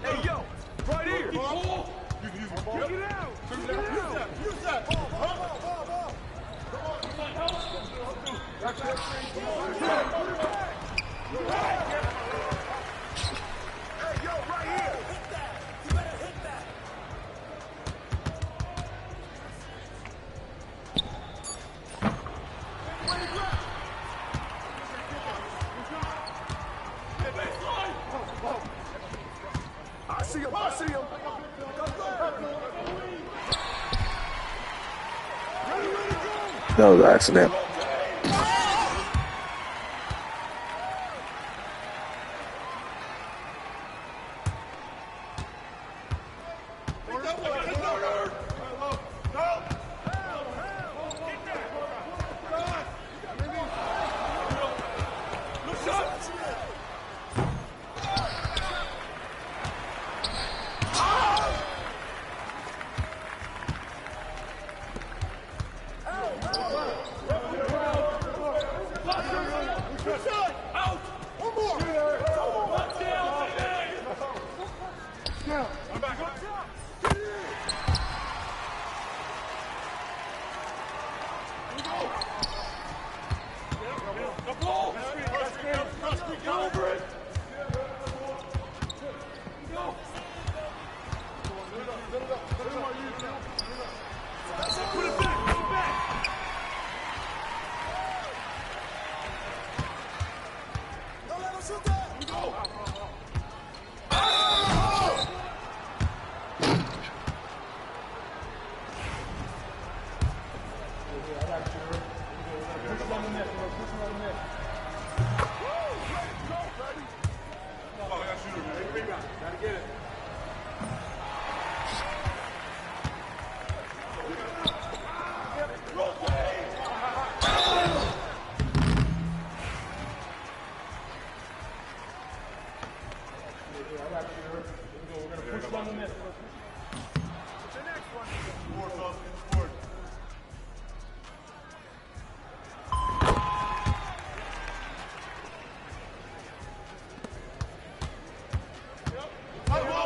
Hey, yo, right here. Get it out. Use that. Hey, yo, right here. Hit that. You better hit that. I see him. That was an accident. Come on!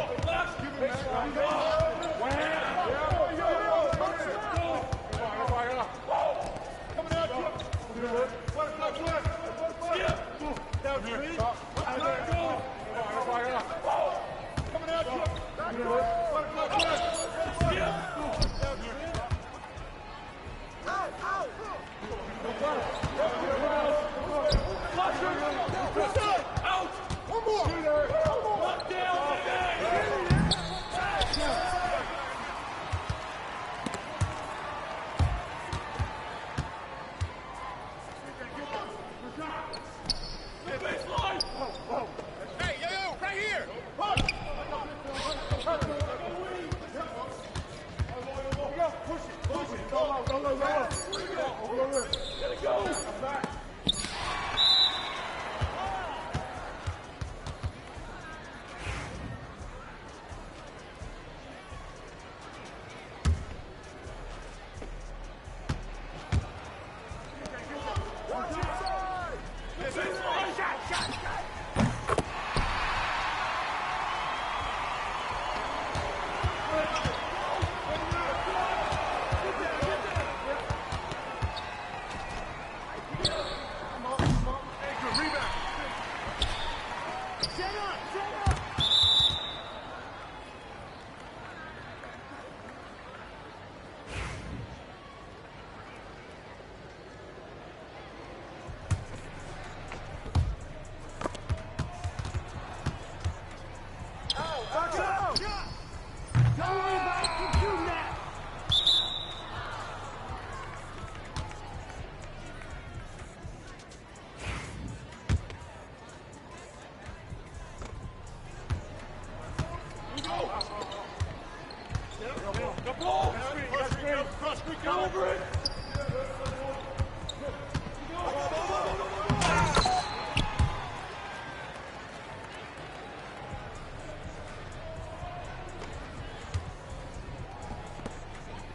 over it.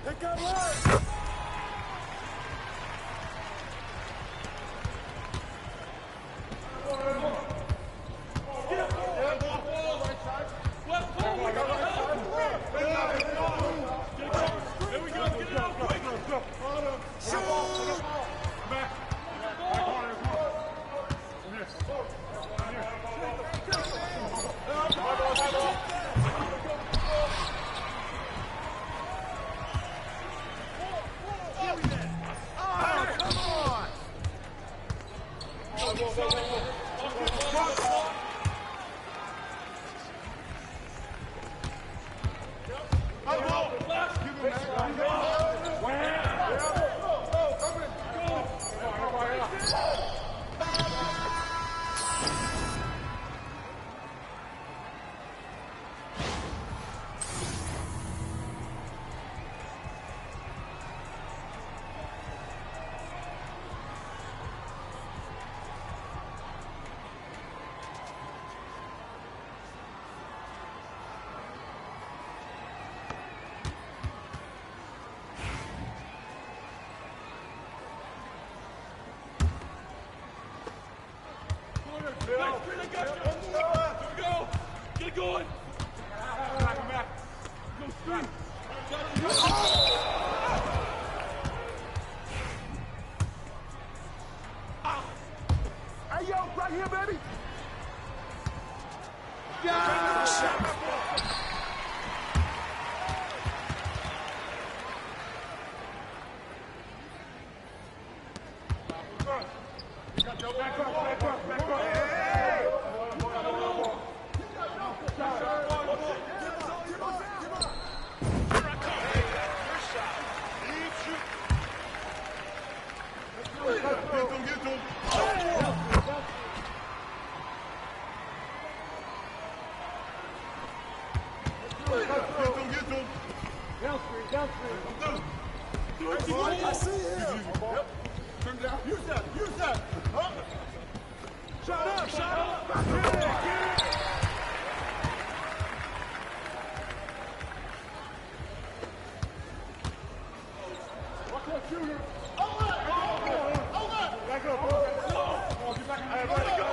Take out line. Get going! Go straight! Hey, yo, right here, baby! Yeah! I see him. Yep. Turn down. Use that. Use that. Up. Shut up. Shut up. Get it. Get it. Watch that shooter. Over. Over. Back up. Go. Get back. Hey, let it go.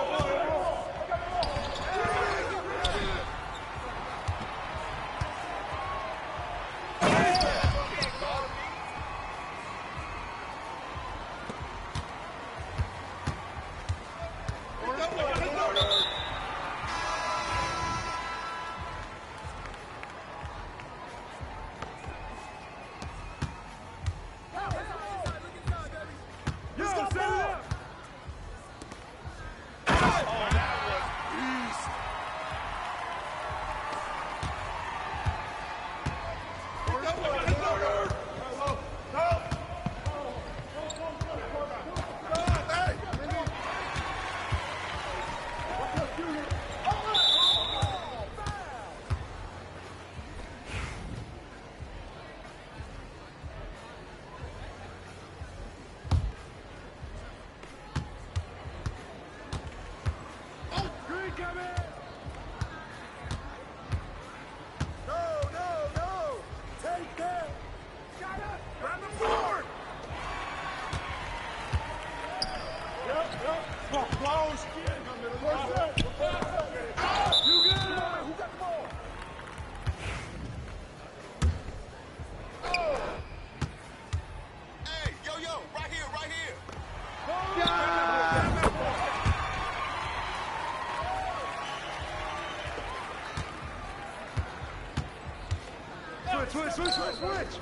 Switch!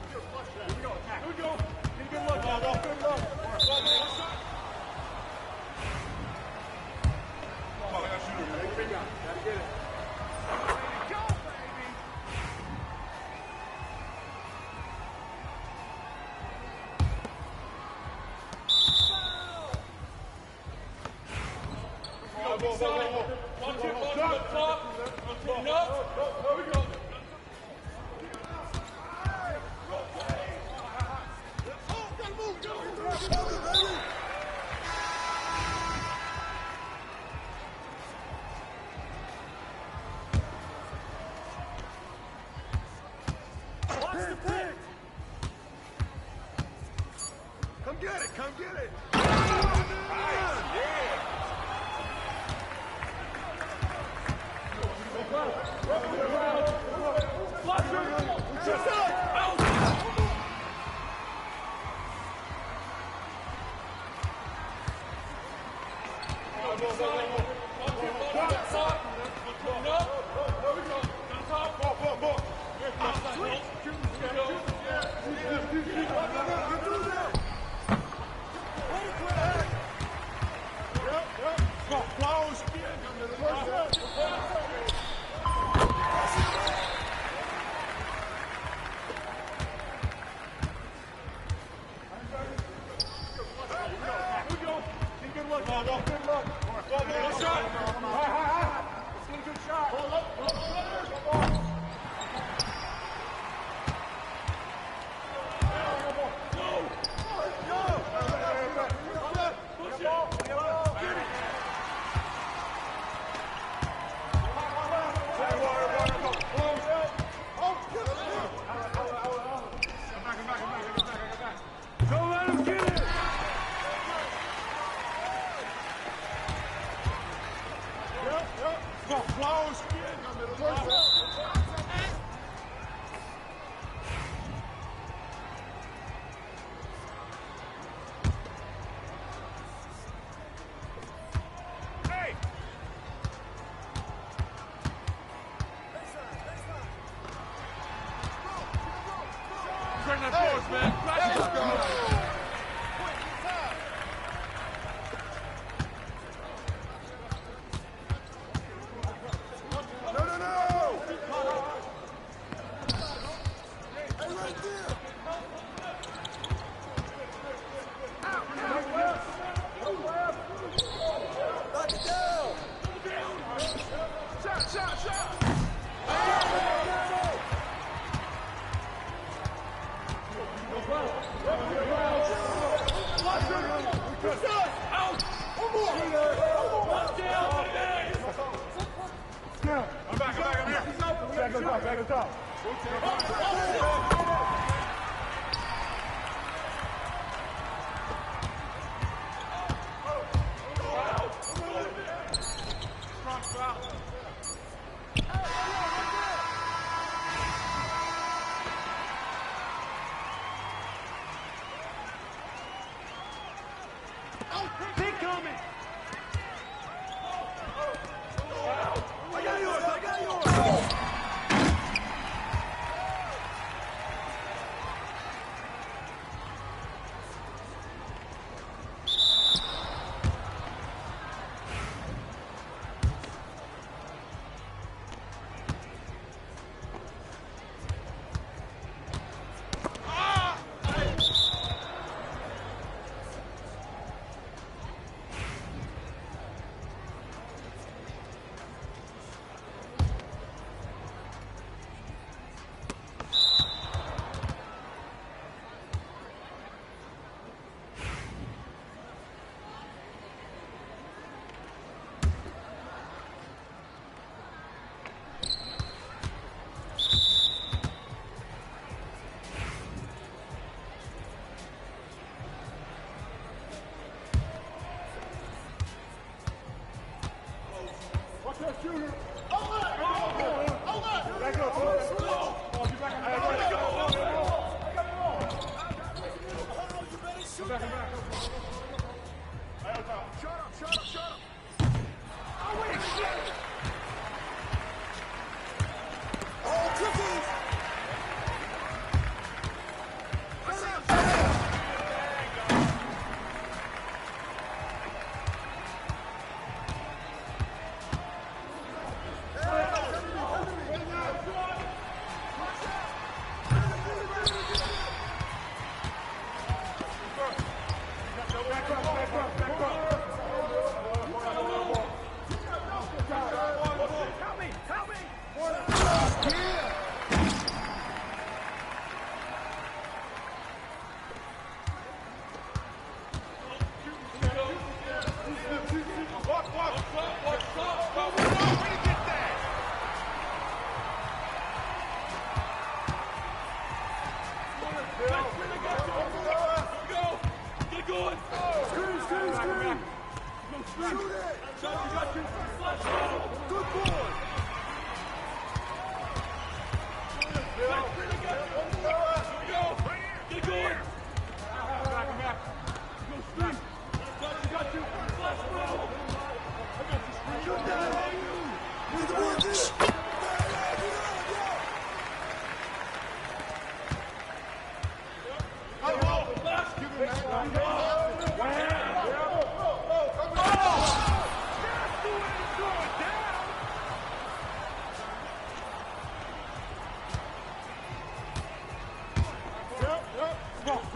Here we go. Here we go. Get a good look. Good look. Come on, I got to shoot him. Gotta get it. Go, baby. Watch it. Watch it. Top. Here we go. get it. Come get it.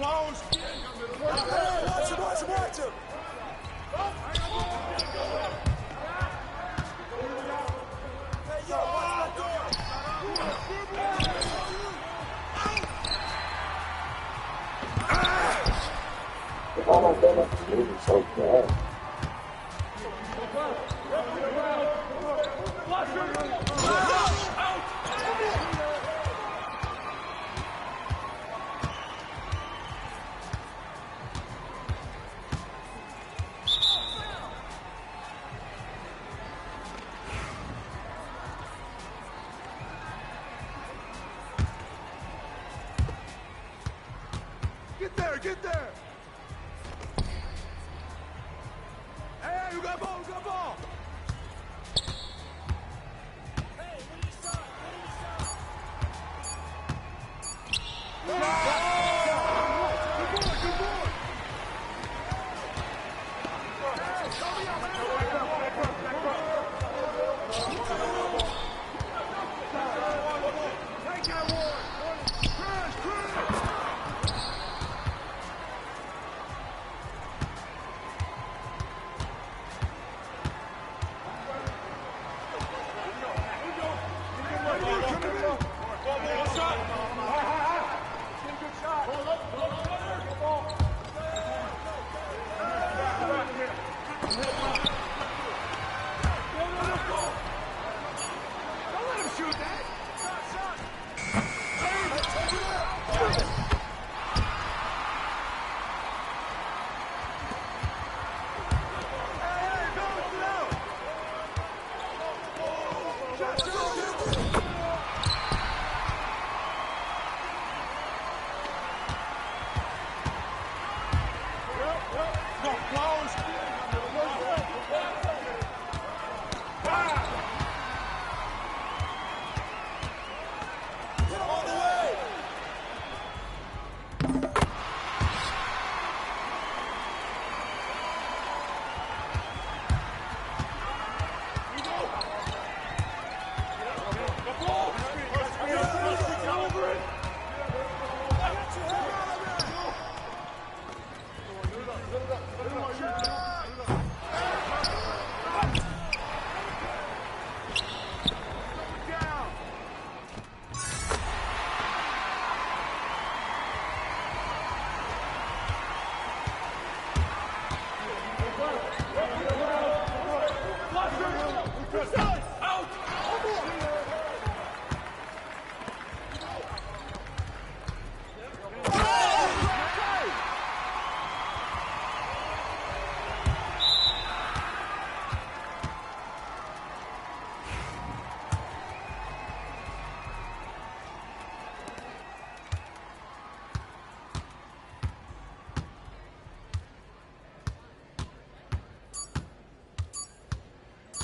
close. Hey, watch him. Hey, yo, watch that door. Oh my goodness, this dude is so bad. Get there. Hey, you got ball, Hey, what do you start? Good boy. Take that one. Chris.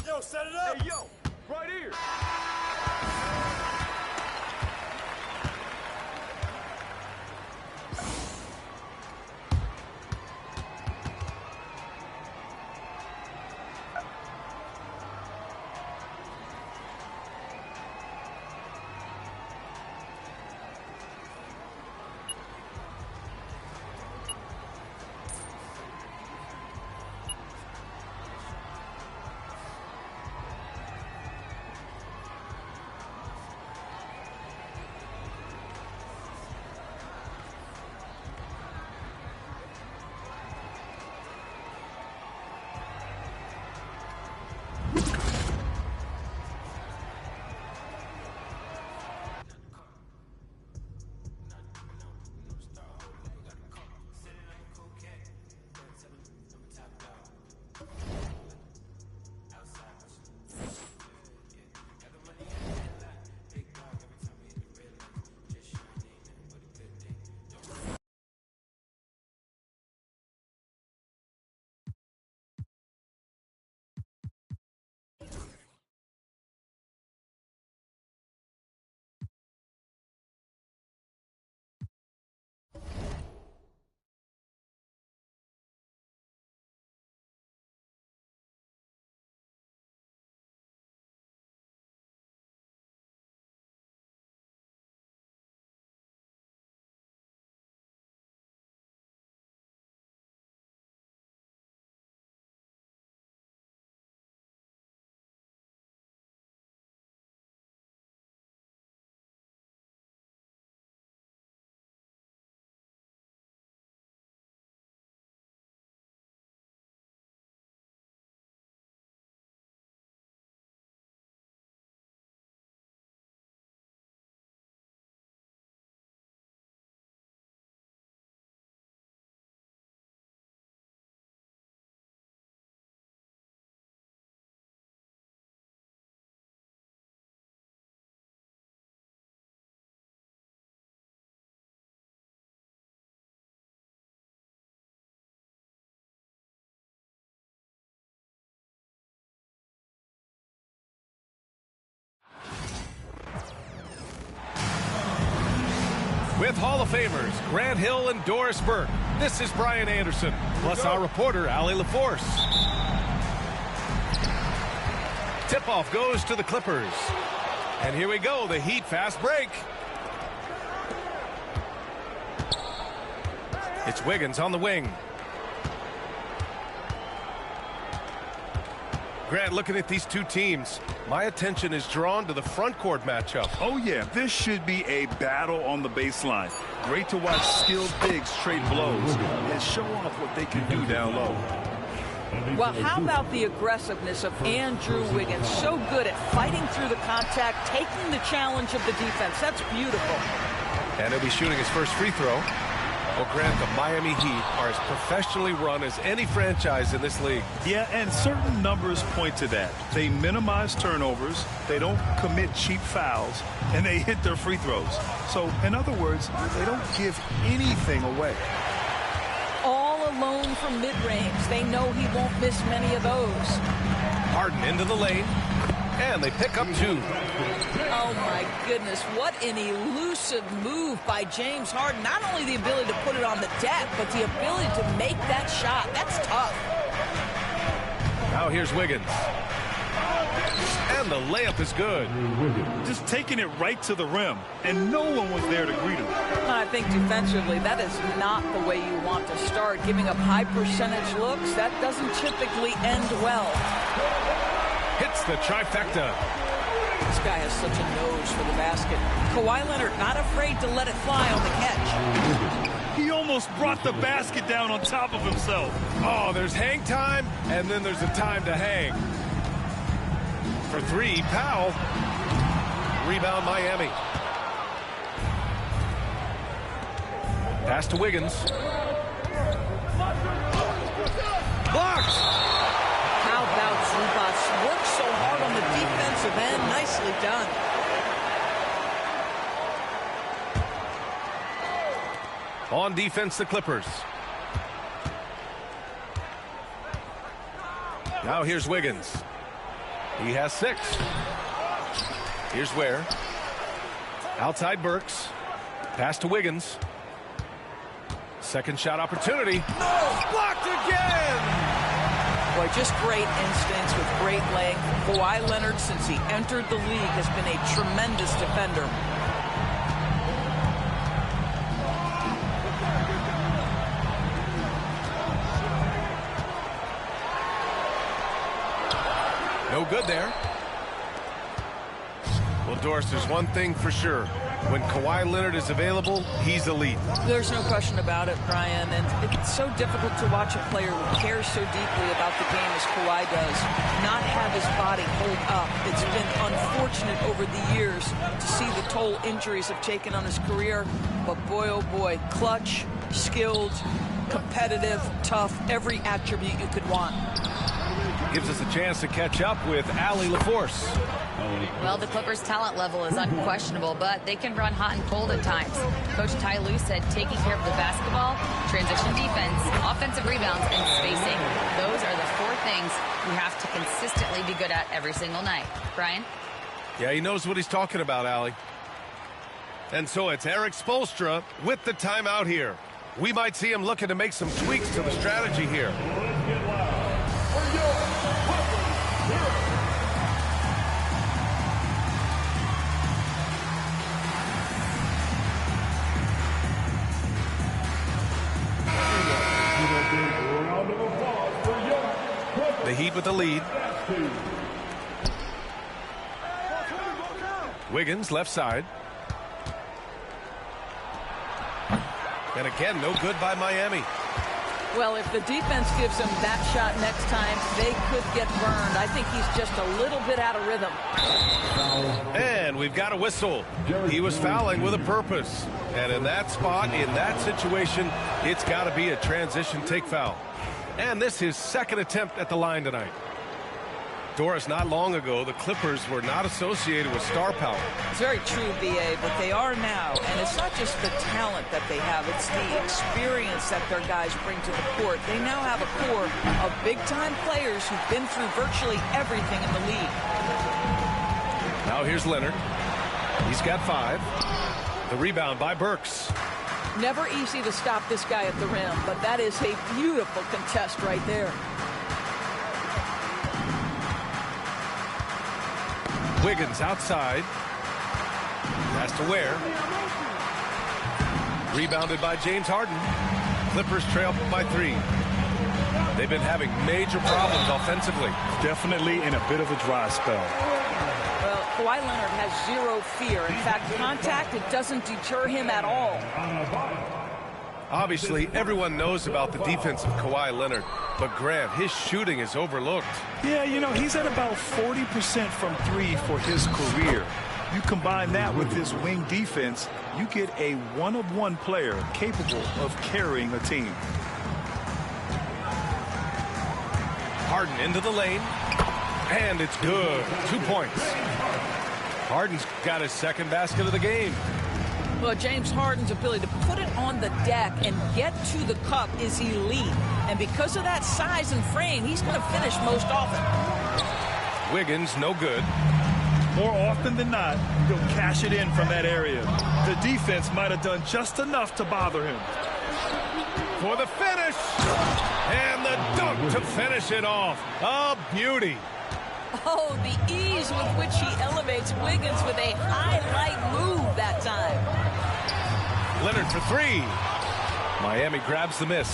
Yo, set it up. Hey, yo, right here. with Hall of Famers Grant Hill and Doris Burke. This is Brian Anderson, plus our reporter, Allie LaForce. Tip-off goes to the Clippers. And here we go, the Heat fast break. It's Wiggins on the wing. Grant, looking at these two teams, my attention is drawn to the front court matchup. Oh, yeah, this should be a battle on the baseline. Great to watch skilled bigs trade blows and show off what they can do down low. Well, how about the aggressiveness of Andrew Wiggins? So good at fighting through the contact, taking the challenge of the defense. That's beautiful. And he'll be shooting his first free throw. Well, Grant, the Miami Heat are as professionally run as any franchise in this league. Yeah, and certain numbers point to that. They minimize turnovers, they don't commit cheap fouls, and they hit their free throws. So, in other words, they don't give anything away. All alone from mid-range. They know he won't miss many of those. Harden into the lane, and they pick up two. Oh, my goodness. What an elusive move by James Harden. Not only the ability to put it on the deck, but the ability to make that shot. That's tough. Now here's Wiggins. And the layup is good. Just taking it right to the rim, and no one was there to greet him. I think defensively, that is not the way you want to start. Giving up high percentage looks, that doesn't typically end well. Hits the trifecta. This guy has such a nose for the basket. Kawhi Leonard not afraid to let it fly on the catch. He almost brought the basket down on top of himself. Oh, there's hang time, and then there's a time to hang. For three, Powell. Rebound, Miami. Pass to Wiggins. Blocked. How about Zubac? Worked so hard on the defensive end. Nicely done. On defense, the Clippers. Now here's Wiggins. He has 6. Here's Ware. Outside Burks. Pass to Wiggins. Second shot opportunity. No! Blocked again! Boy, just great instincts with great length. Kawhi Leonard, since he entered the league, has been a tremendous defender. No good there. Well, Doris, there's one thing for sure. When Kawhi Leonard is available, he's elite. There's no question about it, Brian. And it's so difficult to watch a player who cares so deeply about the game as Kawhi does not have his body hold up. It's been unfortunate over the years to see the toll injuries have taken on his career. But boy, oh boy, clutch, skilled, competitive, tough, every attribute you could want. Gives us a chance to catch up with Allie LaForce. Well, the Clippers' talent level is unquestionable, but they can run hot and cold at times. Coach Ty Lue said taking care of the basketball, transition defense, offensive rebounds, and spacing. Those are the 4 things you have to consistently be good at every single night. Brian? Yeah, he knows what he's talking about, Allie. And so it's Eric Spoelstra with the timeout here. We might see him looking to make some tweaks to the strategy here. The Heat with the lead. Wiggins left side. And again, no good by Miami. Well, if the defense gives him that shot next time, they could get burned. I think he's just a little bit out of rhythm. And we've got a whistle. He was fouling with a purpose. And in that spot, in that situation, it's got to be a transition take foul. And this is his second attempt at the line tonight. Doris, not long ago, the Clippers were not associated with star power. It's very true, B.A., but they are now. And it's not just the talent that they have. It's the experience that their guys bring to the court. They now have a core of big-time players who've been through virtually everything in the league. Now here's Leonard. He's got 5. The rebound by Burks. Never easy to stop this guy at the rim, but that is a beautiful contest right there. Wiggins outside. Pass to Ware. Rebounded by James Harden. Clippers trail by 3. They've been having major problems offensively. Definitely in a bit of a dry spell. Well, Kawhi Leonard has zero fear. In fact, contact, it doesn't deter him at all. Obviously, everyone knows about the defense of Kawhi Leonard, but Grant, his shooting is overlooked. Yeah, you know, he's at about 40% from 3 for his career. You combine that with his wing defense, you get a one-of-one player capable of carrying a team. Harden into the lane, and it's good. 2 points. Harden's got his second basket of the game. Well, James Harden's ability to put it on the deck and get to the cup is elite. And because of that size and frame, he's going to finish most often. Wiggins, no good. More often than not, he'll cash it in from that area. The defense might have done just enough to bother him. For the finish, and the dunk to finish it off. A beauty. Oh, the ease with which he elevates Wiggins with a highlight move that time. Leonard for 3. Miami grabs the miss.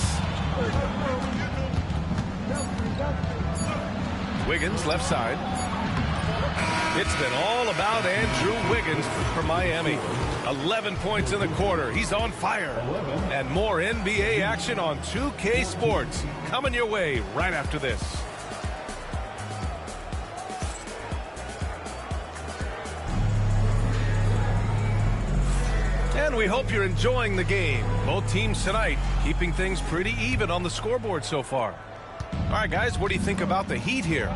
Wiggins left side. It's been all about Andrew Wiggins for Miami. 11 points in the quarter. He's on fire. And more NBA action on 2K Sports coming your way right after this. And we hope you're enjoying the game. Both teams tonight keeping things pretty even on the scoreboard so far. All right, guys, what do you think about the Heat here?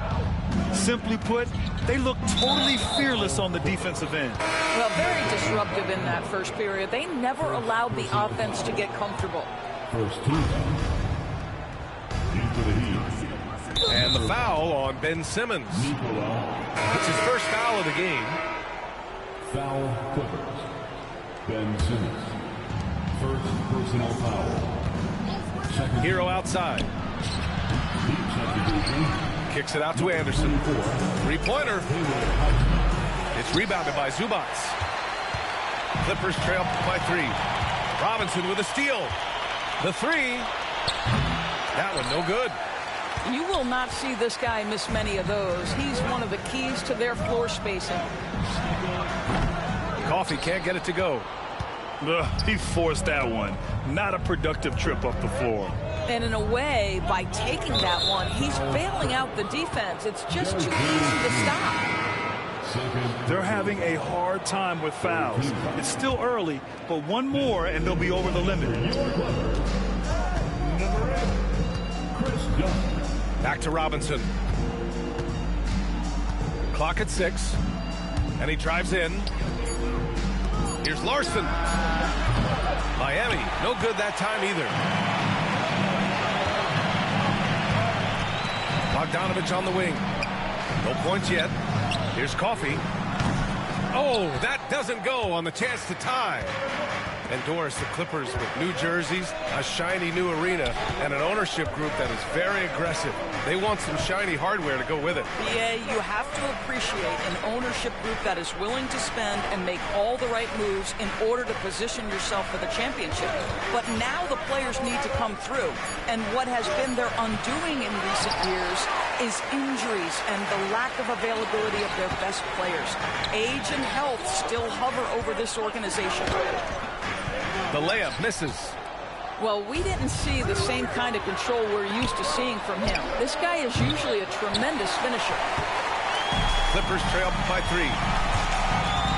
Simply put, they look totally fearless on the defensive end. Well, very disruptive in that first period. They never allowed the offense to get comfortable. First team. Into the Heat. And the foul on Ben Simmons. It's his first foul of the game. Foul Clippers. Ben Simmons. First personal foul. Second. Hero outside. Kicks it out to Anderson. Three-pointer. It's rebounded by Zubac. Clippers trail by 3. Robinson with a steal. The 3. That one no good. You will not see this guy miss many of those. He's one of the keys to their floor spacing. Coffee can't get it to go. He forced that one. Not a productive trip up the floor. And in a way, by taking that one, he's bailing out the defense. It's just too easy to stop. They're having a hard time with fouls. It's still early, but one more and they'll be over the limit. Back to Robinson. Clock at 6. And he drives in. Here's Larson. Miami, no good that time either. Bogdanovich on the wing. No points yet. Here's Coffee. Oh, that doesn't go on the chance to tie. And Doris, the Clippers with new jerseys, a shiny new arena, and an ownership group that is very aggressive. They want some shiny hardware to go with it. Yeah, you have to appreciate an ownership group that is willing to spend and make all the right moves in order to position yourself for the championship. But now the players need to come through. And what has been their undoing in recent years is injuries and the lack of availability of their best players. Age and health still hover over this organization. The layup misses. Well, we didn't see the same kind of control we're used to seeing from him. This guy is usually a tremendous finisher. Clippers trail by 3.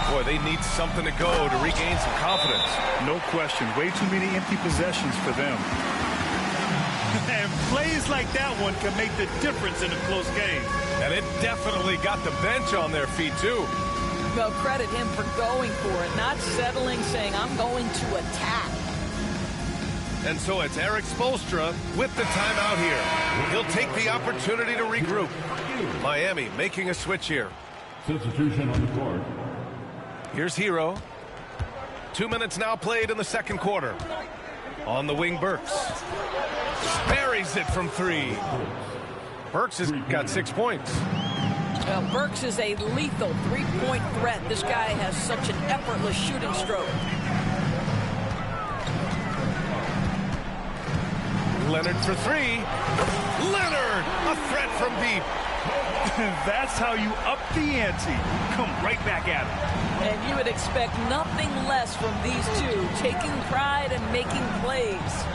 Boy, they need something to go to regain some confidence. No question. Way too many empty possessions for them. And plays like that one can make the difference in a close game. And it definitely got the bench on their feet, too. Well, credit him for going for it, not settling, saying, I'm going to attack. And so it's Eric Spoelstra with the timeout here. He'll take the opportunity to regroup. Miami making a switch here. Substitution on the court. Here's Hero. 2 minutes now played in the second quarter. On the wing, Burks. Buries it from 3. Burks has got 6 points. Well, Burks is a lethal three-point threat. This guy has such an effortless shooting stroke. Leonard for 3. Leonard, a threat from deep. That's how you up the ante. Come right back at him. And you would expect nothing less from these two, taking pride and making plays.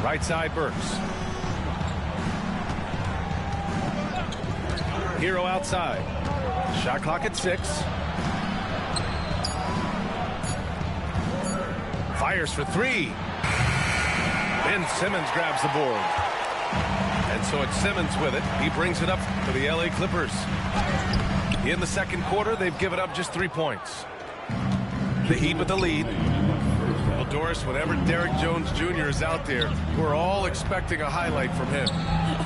Right side, Burks. Hero outside. Shot clock at 6. Fires for 3. Ben Simmons grabs the board. And so it's Simmons with it. He brings it up for the LA Clippers. In the second quarter, they've given up just 3 points. The Heat with the lead. Well, Doris, whenever Derrick Jones Jr. is out there, we're all expecting a highlight from him.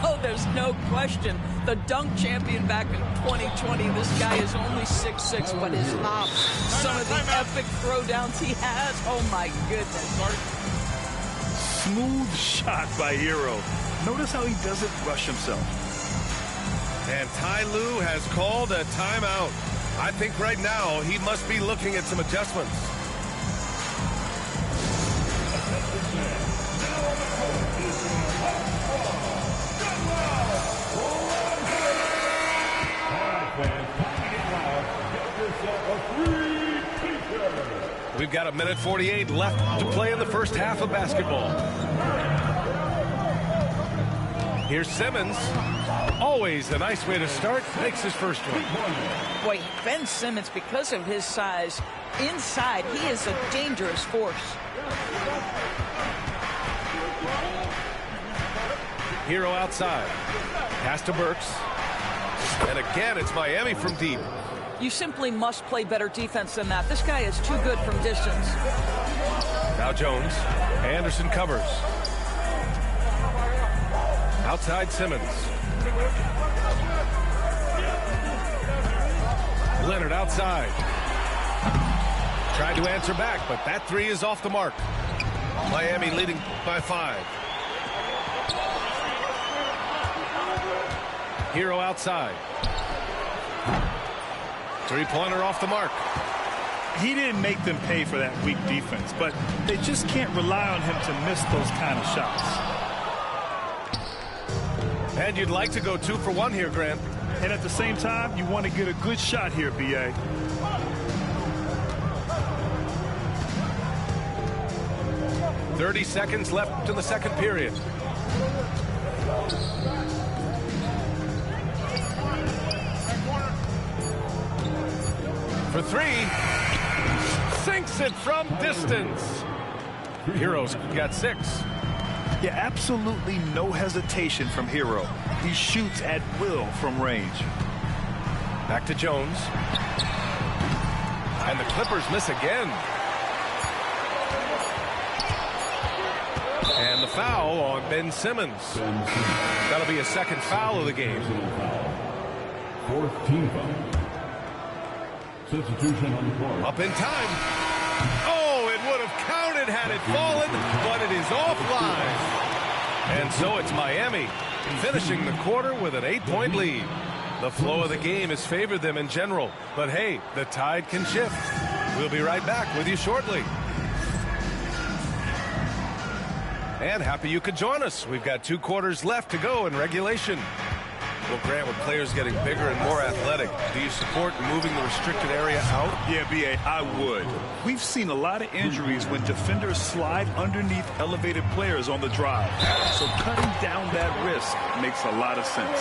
Oh, there's no question. The dunk champion back in 2020. This guy is only 6'6", but his hops, some of the epic throwdowns he has. Oh, my goodness. Smooth shot by Hero. Notice how he doesn't rush himself. And Ty Lue has called a timeout. I think right now he must be looking at some adjustments. We've got 1:48 left to play in the first half of basketball. Here's Simmons. Always a nice way to start. Makes his first one. Boy, Ben Simmons, because of his size, inside, he is a dangerous force. Hero outside. Pass to Burks. And again, it's Miami from deep. You simply must play better defense than that. This guy is too good from distance. Now Jones. Anderson covers. Outside Simmons. Leonard outside. Tried to answer back, but that 3 is off the mark. Miami leading by 5. Hero outside. 3-pointer off the mark. He didn't make them pay for that weak defense, but they just can't rely on him to miss those kind of shots. And you'd like to go 2 for 1 here, Grant. And at the same time, you want to get a good shot here, B.A. .30 seconds left in the second period. For 3. Sinks it from distance. Hero's got 6. Yeah, absolutely no hesitation from Hero. He shoots at will from range. Back to Jones. And the Clippers miss again. And the foul on Ben Simmons. That'll be a second foul of the game. 4th team foul. Substitution on the court. Up in time. Oh, it would have counted had it fallen, but it is offline. And so it's Miami finishing the quarter with an 8-point lead. The flow of the game has favored them in general, but hey, the tide can shift. We'll be right back with you shortly. And happy you could join us. We've got 2 quarters left to go in regulation. Well, Grant, with players getting bigger and more athletic, do you support moving the restricted area out? Yeah, B.A., I would. We've seen a lot of injuries when defenders slide underneath elevated players on the drive. So cutting down that risk makes a lot of sense.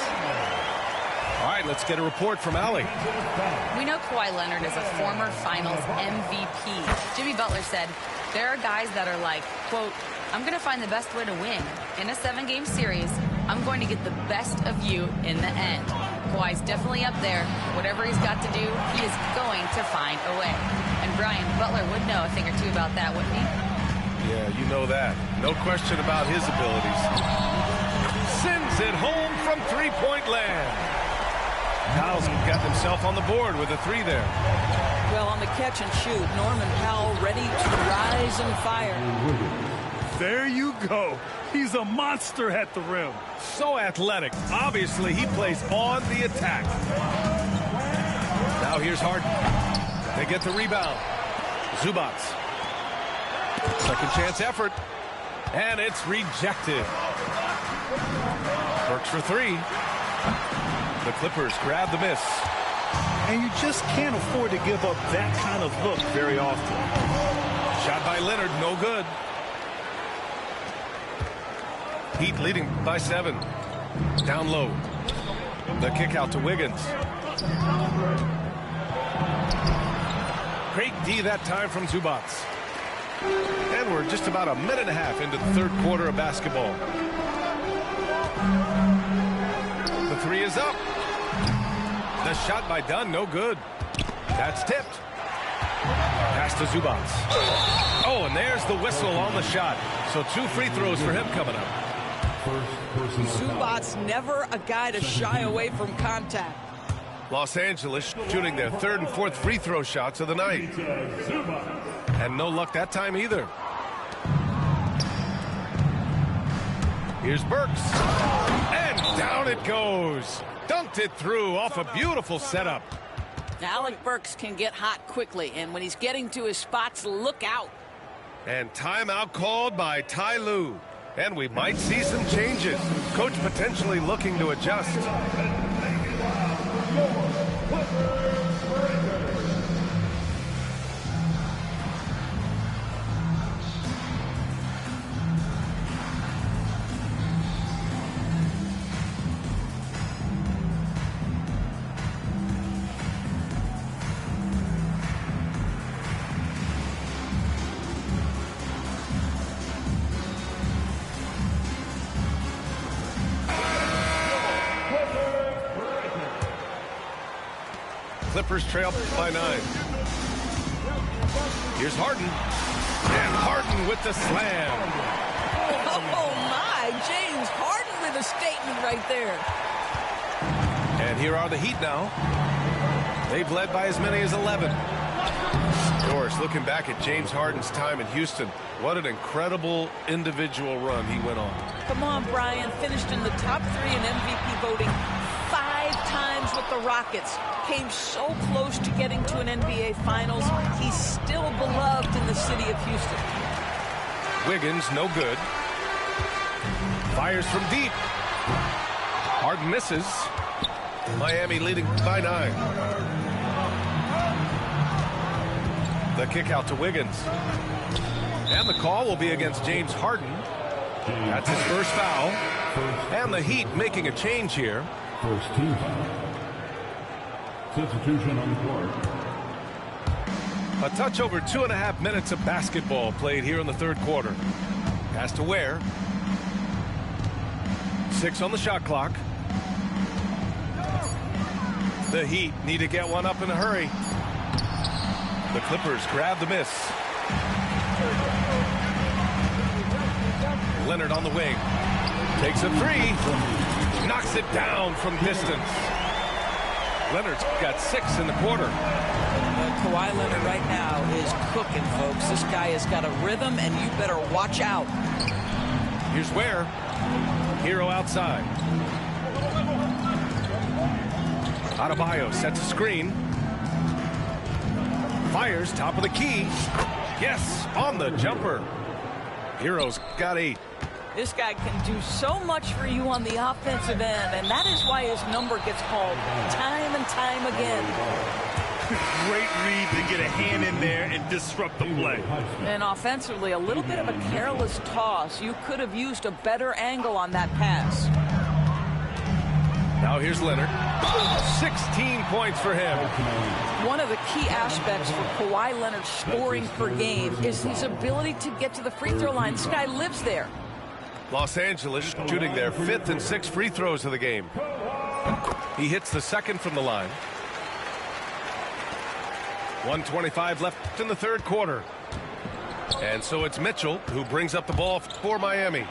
All right, let's get a report from Allie. We know Kawhi Leonard is a former Finals MVP. Jimmy Butler said, there are guys that are like, quote, I'm going to find the best way to win. In a 7-game series, I'm going to get the best of you in the end. Kawhi's definitely up there. Whatever he's got to do, he is going to find a way. And Brian, Butler would know a thing or two about that, wouldn't he? Yeah, you know that. No question about his abilities. Sends it home from 3-point land. Powell's got himself on the board with a 3 there. Well, on the catch and shoot, Norman Powell ready to rise and fire. There you go. He's a monster at the rim. So athletic. Obviously, he plays on the attack. Now here's Harden. They get the rebound. Zubac. Second chance effort. And it's rejected. Works for three. The Clippers grab the miss. And you just can't afford to give up that kind of look very often. Shot by Leonard, no good. Heat leading by 7. Down low. The kick out to Wiggins. Great D that time from Zubac. And we're just about a minute and a half into the third quarter of basketball. The three is up. The shot by Dunn, no good. That's tipped. Pass to Zubac. Oh, and there's the whistle on the shot. So 2 free throws for him coming up. Zubac's never a guy to shy away from contact. Los Angeles shooting their 3rd and 4th free throw shots of the night. And no luck that time either. Here's Burks. And down it goes. Dunked it through off a beautiful setup. Now Alec Burks can get hot quickly, and when he's getting to his spots, look out. And timeout called by Ty Lue. And we might see some changes. Coach potentially looking to adjust. Clippers trail by 9. Here's Harden. And Harden with the slam. Oh, my. James Harden with a statement right there. And here are the Heat now. They've led by as many as 11. Doris, looking back at James Harden's time in Houston, what an incredible individual run he went on. Come on, Brian. Finished in the top 3 in MVP voting 5 times with the Rockets. Came so close to getting to an NBA Finals. He's still beloved in the city of Houston. Wiggins, no good. Fires from deep. Harden misses. Miami leading by 9. The kick out to Wiggins. And the call will be against James Harden. That's his first foul. And the Heat making a change here. First team foul. Substitution on the court. A touch over 2.5 minutes of basketball played here in the third quarter. Pass to Ware. 6 on the shot clock. The Heat need to get one up in a hurry. The Clippers grab the miss. Leonard on the wing. Takes a 3. Knocks it down from distance. Leonard's got 6 in the quarter. Kawhi Leonard right now is cooking, folks. This guy has got a rhythm, and you better watch out. Here's Ware. Hero outside. Adebayo sets a screen. Fires top of the key. Yes, on the jumper. Hero's got 8. This guy can do so much for you on the offensive end, and that is why his number gets called time and time again. Great read to get a hand in there and disrupt the play. And offensively, a little bit of a careless toss. You could have used a better angle on that pass. Now here's Leonard. 16 points for him. One of the key aspects for Kawhi Leonard's scoring per game is his ability to get to the free throw line. This guy lives there. Los Angeles shooting their 5th and 6th free throws of the game. He hits the 2nd from the line. 1:25 left in the third quarter. And so it's Mitchell who brings up the ball for Miami.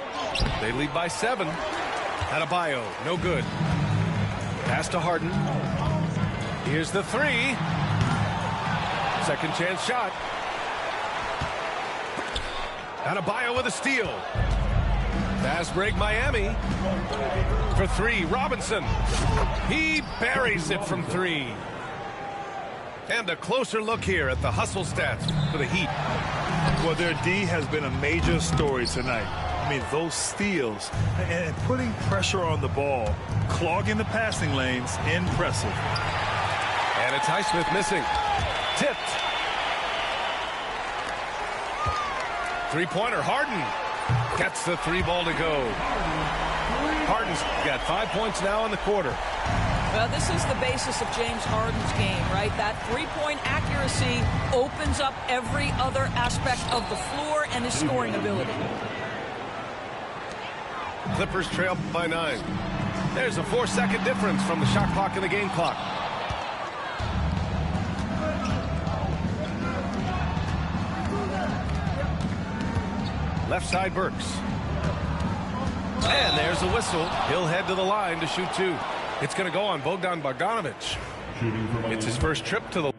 They lead by 7. Adebayo, no good. Pass to Harden. Here's the 3. Second chance shot. Adebayo with a steal. Fast break Miami. For three, Robinson. He buries it from three. And a closer look here at the hustle stats for the Heat. Well, their D has been a major story tonight. I mean, those steals and putting pressure on the ball, clogging the passing lanes, impressive. And it's Highsmith missing. Tipped. Three-pointer, Harden. Gets the three ball to go. Harden's got 5 points now in the quarter. Well, this is the basis of James Harden's game, right? That three-point accuracy opens up every other aspect of the floor and his scoring ability. Clippers trail by 9. There's a 4-second difference from the shot clock and the game clock. Left side, Burks. And there's the whistle. He'll head to the line to shoot two. It's going to go on Bogdan Bogdanović. It's his first trip to the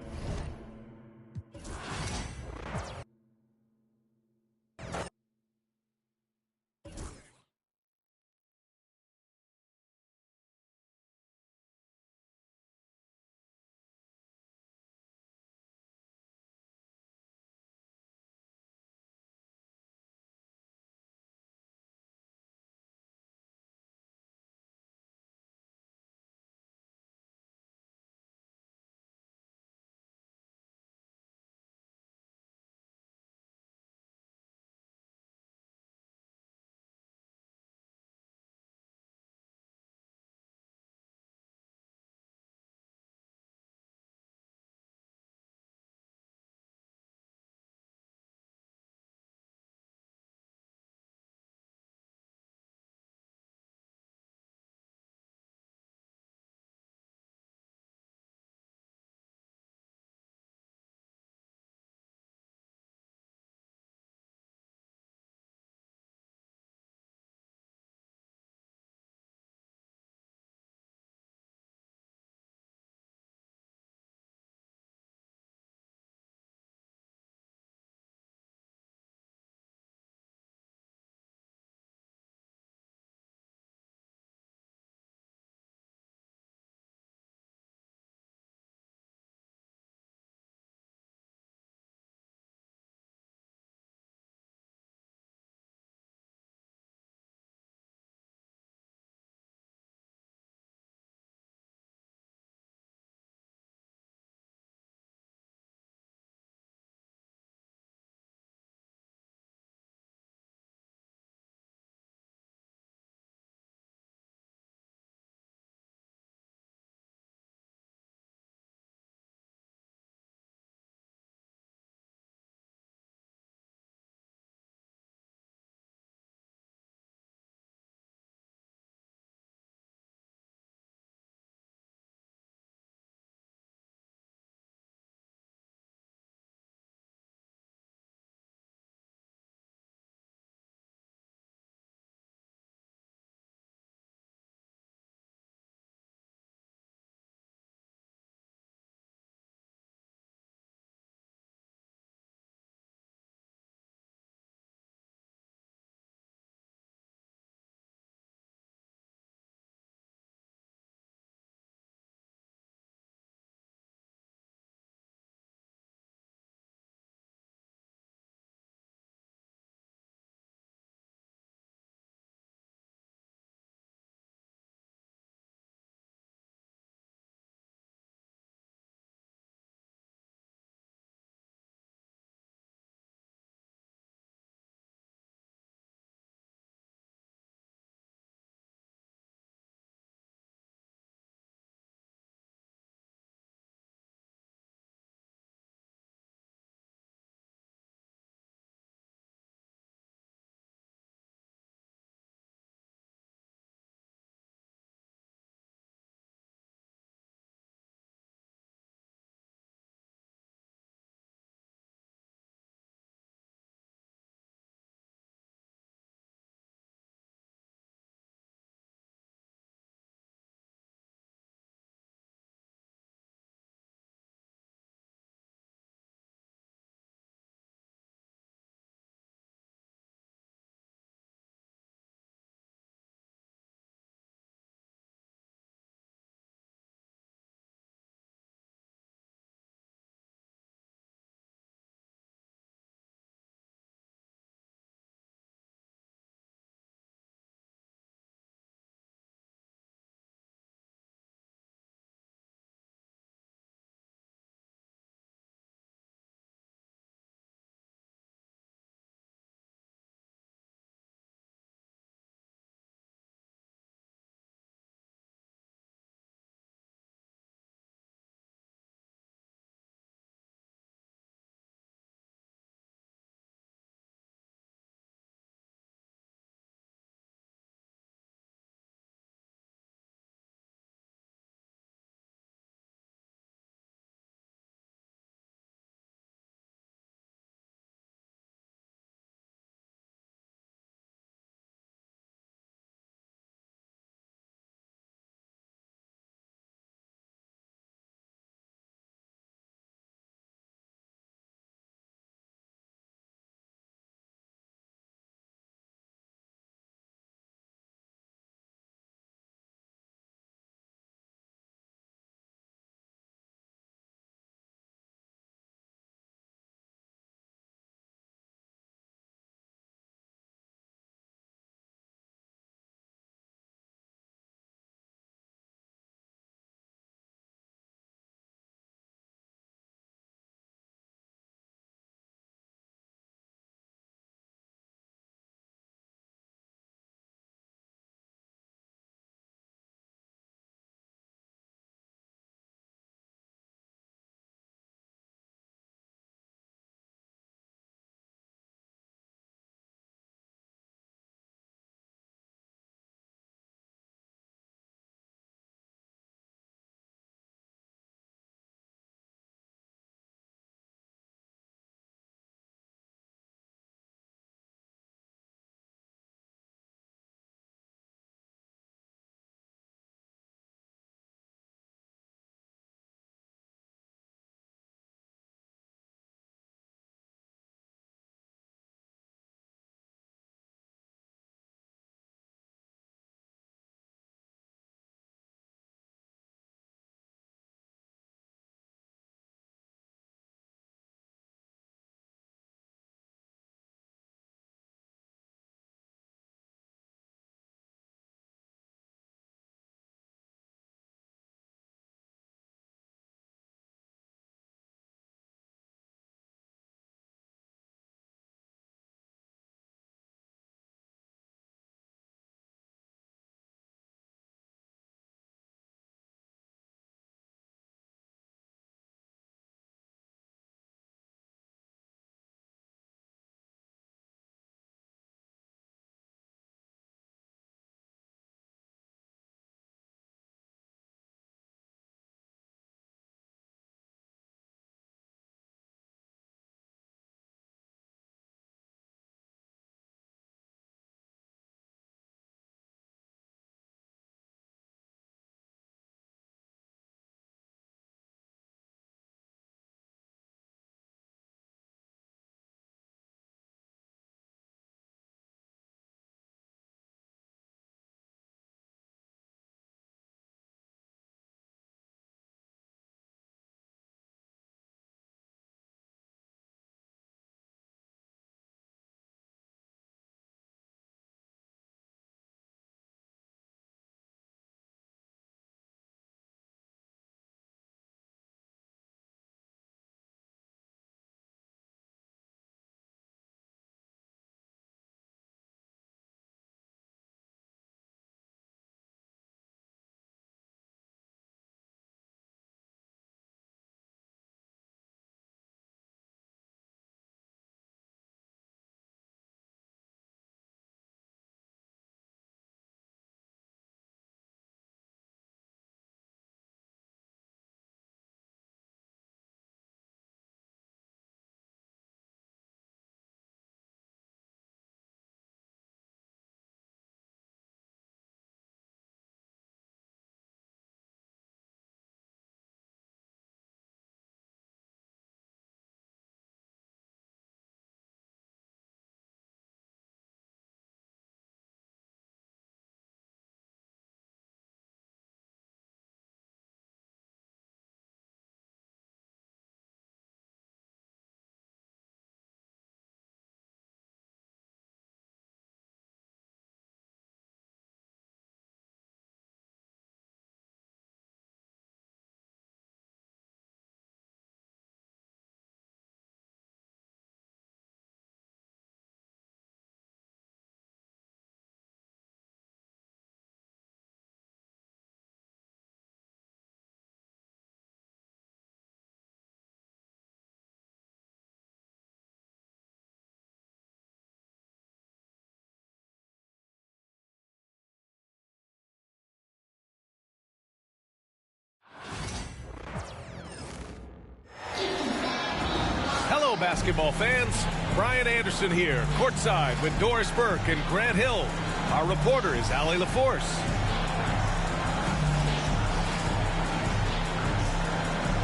basketball fans. Brian Anderson here, courtside with Doris Burke and Grant Hill. Our reporter is Allie LaForce.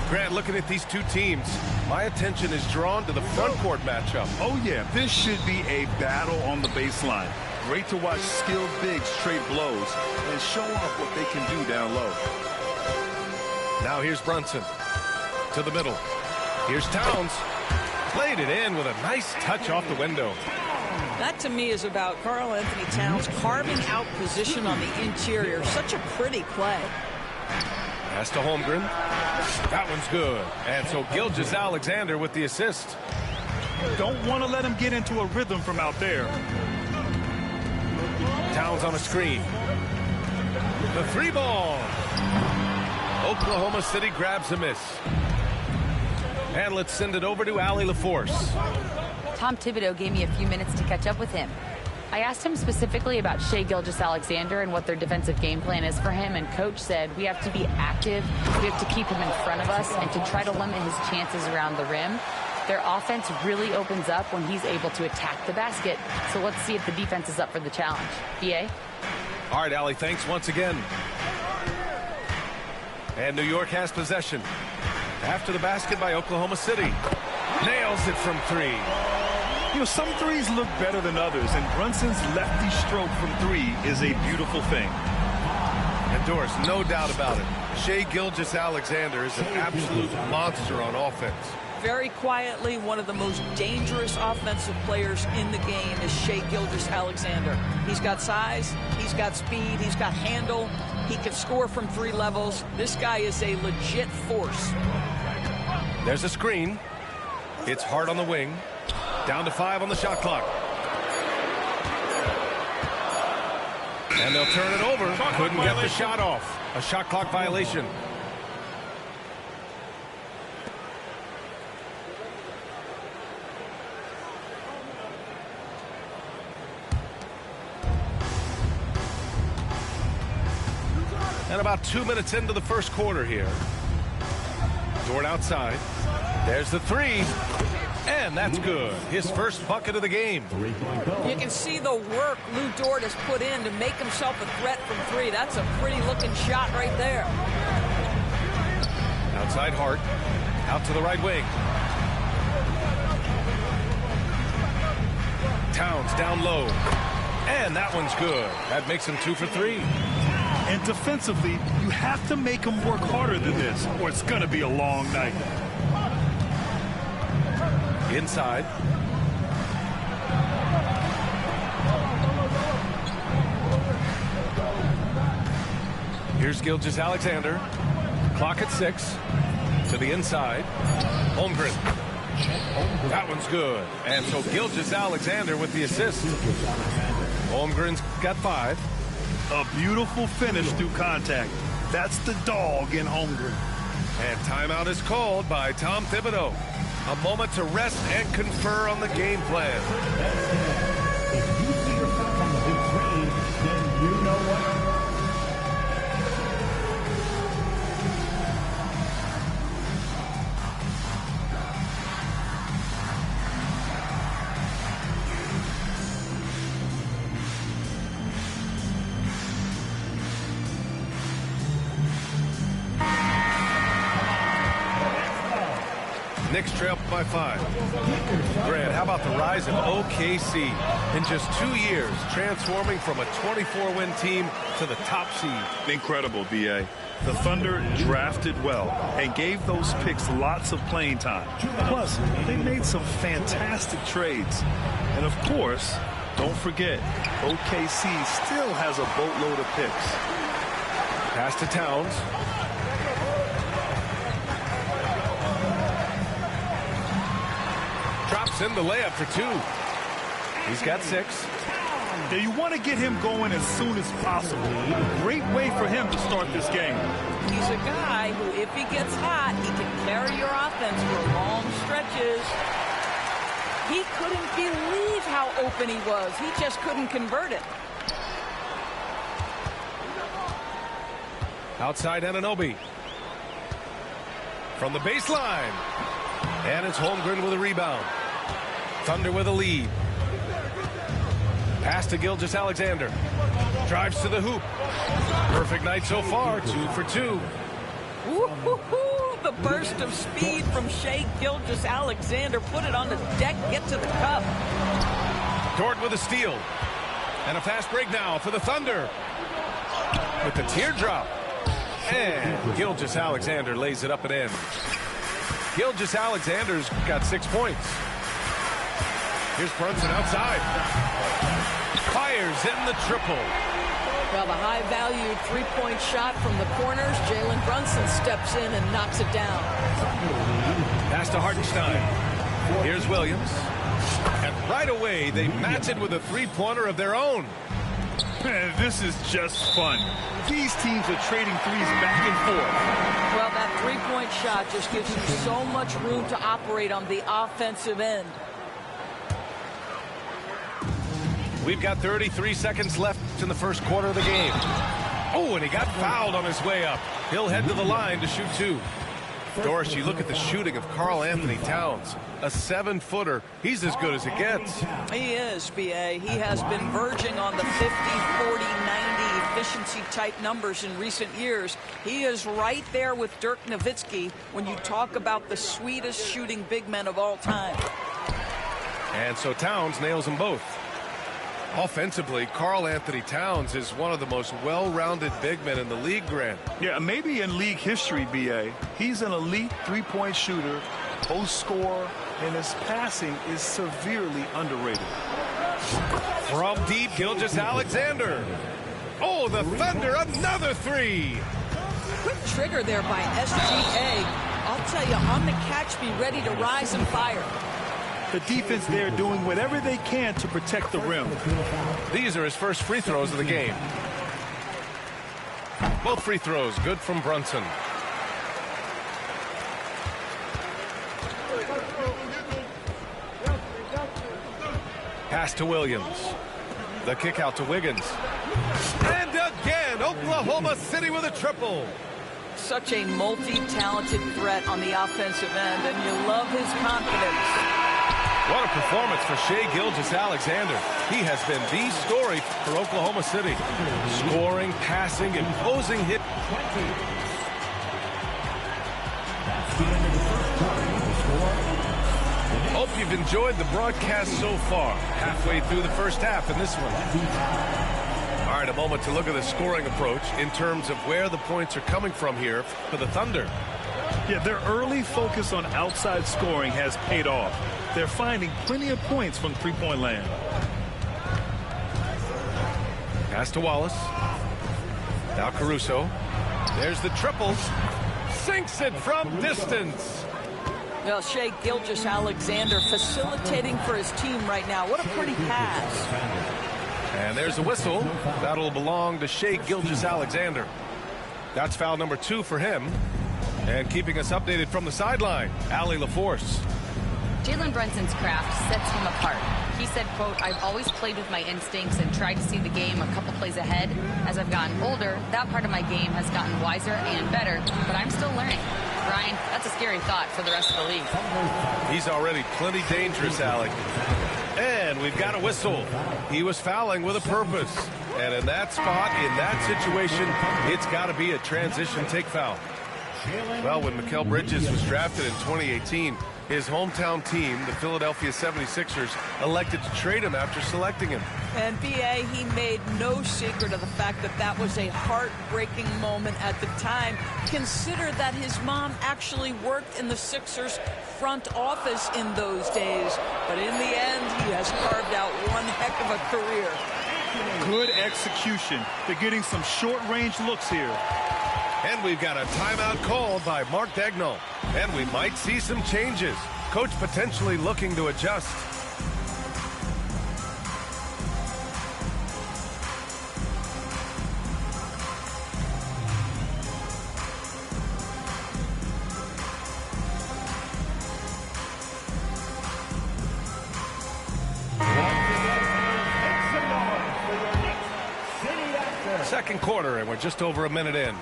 Grant, looking at these two teams, my attention is drawn to the front court matchup. Oh, yeah, this should be a battle on the baseline. Great to watch skilled bigs trade blows and show off what they can do down low. Now here's Brunson to the middle. Here's Towns. Played it in with a nice touch off the window. That to me is about Karl-Anthony Towns carving out position on the interior. Such a pretty play. Pass to Holmgren. That one's good. And so Gilgeous-Alexander with the assist. Don't want to let him get into a rhythm from out there. Towns on a screen. The three ball. Oklahoma City grabs a miss. And let's send it over to Allie LaForce. Tom Thibodeau gave me a few minutes to catch up with him. I asked him specifically about Shai Gilgeous-Alexander and what their defensive game plan is for him, and Coach said we have to be active, we have to keep him in front of us, and to try to limit his chances around the rim. Their offense really opens up when he's able to attack the basket, so let's see if the defense is up for the challenge. BA? All right, Allie, thanks once again. And New York has possession. After the basket by Oklahoma City. Nails it from three. You know, some threes look better than others, and Brunson's lefty stroke from three is a beautiful thing. And Doris, no doubt about it, Shai Gilgeous-Alexander is an absolute monster on offense. Very quietly, one of the most dangerous offensive players in the game is Shai Gilgeous-Alexander. He's got size, he's got speed, he's got handle, he can score from three levels. This guy is a legit force. There's a screen. It's hard on the wing. Down to 5 on the shot clock. And they'll turn it over. Couldn't get the shot off. A shot clock violation. And about 2 minutes into the first quarter here. Dort outside. There's the three. And that's good. His first bucket of the game. You can see the work Lu Dort has put in to make himself a threat from three. That's a pretty looking shot right there. Outside Hart. Out to the right wing. Towns down low. And that one's good. That makes him 2 for 3. And defensively, you have to make him work harder than this, or it's going to be a long night. Inside. Here's Gilgeous-Alexander. Clock at 6. To the inside. Holmgren. That one's good. And so Gilgeous-Alexander with the assist. Holmgren's got 5. A beautiful finish through contact. That's the dog in Holmgren. And timeout is called by Tom Thibodeau. A moment to rest and confer on the game plan. If you see yourself on the big screen, then you know what. Knicks trail by 5. Grant, how about the rise of OKC? In just 2 years, transforming from a 24-win team to the top seed. Incredible, B.A. The Thunder drafted well and gave those picks lots of playing time. Plus, they made some fantastic trades. And of course, don't forget, OKC still has a boatload of picks. Pass to Towns. Drops in the layup for 2. He's got 6. Yeah, you want to get him going as soon as possible. Great way for him to start this game. He's a guy who, if he gets hot, he can carry your offense for long stretches. He couldn't believe how open he was. He just couldn't convert it. Outside Anunoby. From the baseline. And it's Holmgren with a rebound. Thunder with a lead. Pass to Gilgeous-Alexander. Drives to the hoop. Perfect night so far, 2 for 2. Woo-hoo-hoo. The burst of speed from Shai Gilgeous-Alexander. Put it on the deck, get to the cup. Dort with a steal. And a fast break now for the Thunder. With the teardrop. And Gilgeous-Alexander lays it up and in. Gilgeous-Alexander's got 6 points. Here's Brunson outside. Fires in the triple. Well, the high-valued three-point shot from the corners. Jalen Brunson steps in and knocks it down. Pass to Hartenstein. Here's Williams. And right away, they match it with a three-pointer of their own. Man, this is just fun. These teams are trading threes back and forth. Well, that three-point shot just gives you so much room to operate on the offensive end. We've got 33 seconds left in the first quarter of the game. Oh, and he got fouled on his way up. He'll head to the line to shoot 2. Doris, you look at the shooting of Karl-Anthony Towns. A 7-footer. He's as good as it gets. He is, B.A. He has been verging on the 50, 40, 90 efficiency type numbers in recent years. He is right there with Dirk Nowitzki when you talk about the sweetest shooting big men of all time. And so Towns nails them both. Offensively, Karl-Anthony Towns is one of the most well-rounded big men in the league, Grant. Yeah, maybe in league history, B.A. He's an elite three-point shooter, post scorer, and his passing is severely underrated. From deep, Gilgeous-Alexander. Oh, the Thunder, another 3. Quick trigger there by SGA. I'll tell you, on the catch, be ready to rise and fire. The defense there doing whatever they can to protect the rim. These are his first free throws of the game. Both free throws good from Brunson. Pass to Williams. The kick out to Wiggins. And again, Oklahoma City with a triple. Such a multi-talented threat on the offensive end, and you love his confidence. What a performance for Shai Gilgeous-Alexander. He has been the story for Oklahoma City. Scoring, passing, imposing hit. Hope you've enjoyed the broadcast so far. Halfway through the first half in this one. All right, a moment to look at the scoring approach in terms of where the points are coming from here for the Thunder. Yeah, their early focus on outside scoring has paid off. They're finding plenty of points from three-point land. Pass to Wallace. Now Caruso. There's the triple. Sinks it from distance. Well, Shai Gilgeous-Alexander facilitating for his team right now. What a pretty pass. And there's a whistle. That'll belong to Shai Gilgeous-Alexander. That's foul number 2 for him. And keeping us updated from the sideline, Allie LaForce. Jalen Brunson's craft sets him apart. He said, quote, "I've always played with my instincts and tried to see the game a couple plays ahead. As I've gotten older, that part of my game has gotten wiser and better, but I'm still learning." Brian, that's a scary thought for the rest of the league. He's already plenty dangerous, Allie. And we've got a whistle. He was fouling with a purpose. And in that spot, in that situation, it's got to be a transition take foul. Well, when Mikal Bridges was drafted in 2018, his hometown team, the Philadelphia 76ers, elected to trade him after selecting him. And B.A., he made no secret of the fact that that was a heartbreaking moment at the time. Consider that his mom actually worked in the Sixers front office in those days. But in the end, he has carved out one heck of a career. Good execution. They're getting some short-range looks here. And we've got a timeout called by Mark Daigneault. And we might see some changes. Coach potentially looking to adjust. Second quarter, and we're just over a minute in.